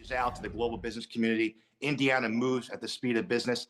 is out to the global business community. Indiana moves at the speed of business.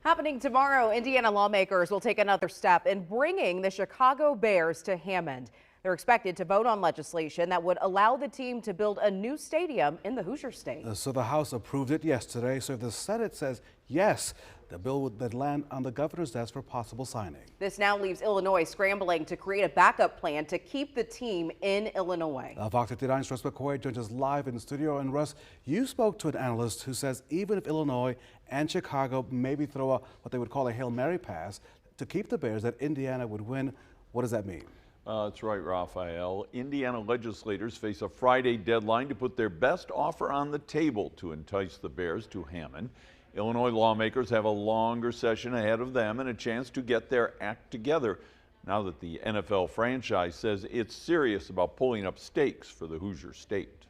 Happening tomorrow, Indiana lawmakers will take another step in bringing the Chicago Bears to Hammond. They're expected to vote on legislation that would allow the team to build a new stadium in the Hoosier State. So the House approved it yesterday. So if the Senate says yes, the bill would then land on the governor's desk for possible signing. This now leaves Illinois scrambling to create a backup plan to keep the team in Illinois. Fox 59's Russ McCoy joins us live in the studio. And Russ, you spoke to an analyst who says even if Illinois and Chicago maybe throw a, what they would call a Hail Mary pass to keep the Bears, that Indiana would win. What does that mean? That's right, Raphael. Indiana legislators face a Friday deadline to put their best offer on the table to entice the Bears to Hammond. Illinois lawmakers have a longer session ahead of them and a chance to get their act together now that the NFL franchise says it's serious about pulling up stakes for the Hoosier State.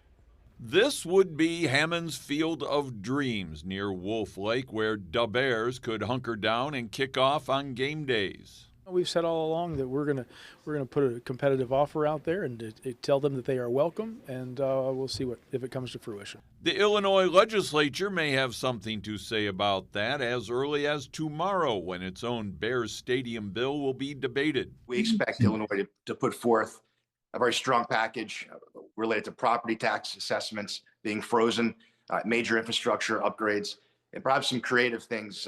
This would be Hammond's Field of Dreams near Wolf Lake, where the Bears could hunker down and kick off on game days. We've said all along that we're gonna put a competitive offer out there and tell them that they are welcome, and we'll see if it comes to fruition. The Illinois legislature may have something to say about that as early as tomorrow, when its own Bears Stadium bill will be debated. We expect Illinois to put forth a very strong package related to property tax assessments being frozen, major infrastructure upgrades, and perhaps some creative things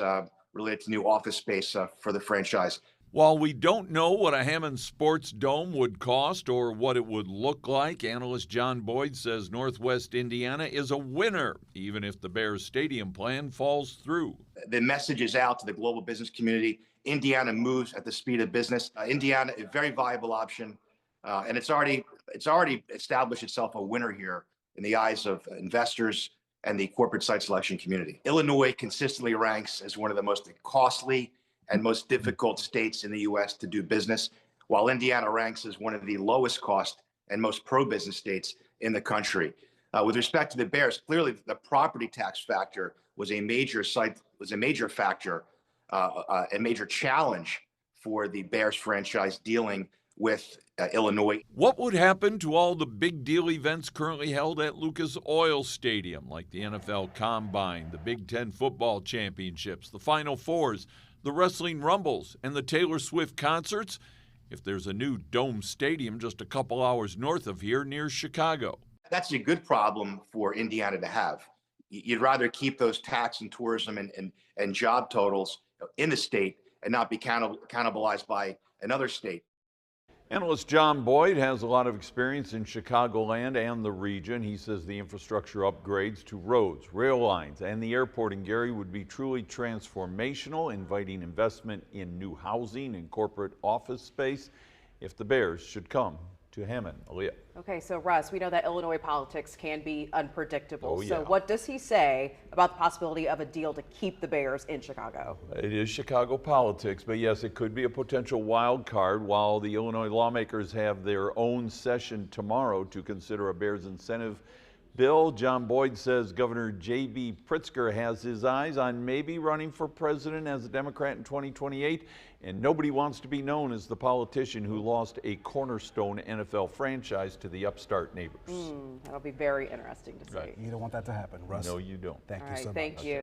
related to new office space for the franchise. While we don't know what a Hammond Sports Dome would cost or what it would look like, analyst John Boyd says Northwest Indiana is a winner, even if the Bears Stadium plan falls through. The message is out to the global business community. Indiana moves at the speed of business. Indiana, a very viable option, and it's already established itself a winner here in the eyes of investors and the corporate site selection community. Illinois consistently ranks as one of the most costly and most difficult states in the U.S. to do business, while Indiana ranks as one of the lowest cost and most pro-business states in the country. With respect to the Bears, clearly the property tax factor was a major factor, a major challenge for the Bears franchise dealing with Illinois. What would happen to all the big deal events currently held at Lucas Oil Stadium, like the NFL Combine, the Big Ten football championships, the Final Fours, the Wrestling Rumbles, and the Taylor Swift concerts, if there's a new dome stadium just a couple hours north of here near Chicago? That's a good problem for Indiana to have. You'd rather keep those tax and tourism and job totals in the state and not be cannibalized by another state. Analyst John Boyd has a lot of experience in Chicagoland and the region. He says the infrastructure upgrades to roads, rail lines, and the airport in Gary would be truly transformational, inviting investment in new housing and corporate office space if the Bears should come to Hammond. Aaliyah. Okay, so Russ, we know that Illinois politics can be unpredictable. Oh, yeah. So what does he say about the possibility of a deal to keep the Bears in Chicago? It is Chicago politics, but yes, it could be a potential wild card while the Illinois lawmakers have their own session tomorrow to consider a Bears incentive bill. John Boyd says Governor J.B. Pritzker has his eyes on maybe running for president as a Democrat in 2028, and nobody wants to be known as the politician who lost a cornerstone NFL franchise to the upstart neighbors. That'll be very interesting to see. Right. You don't want that to happen, Russ. No, you don't. Thank you so much. Thank you.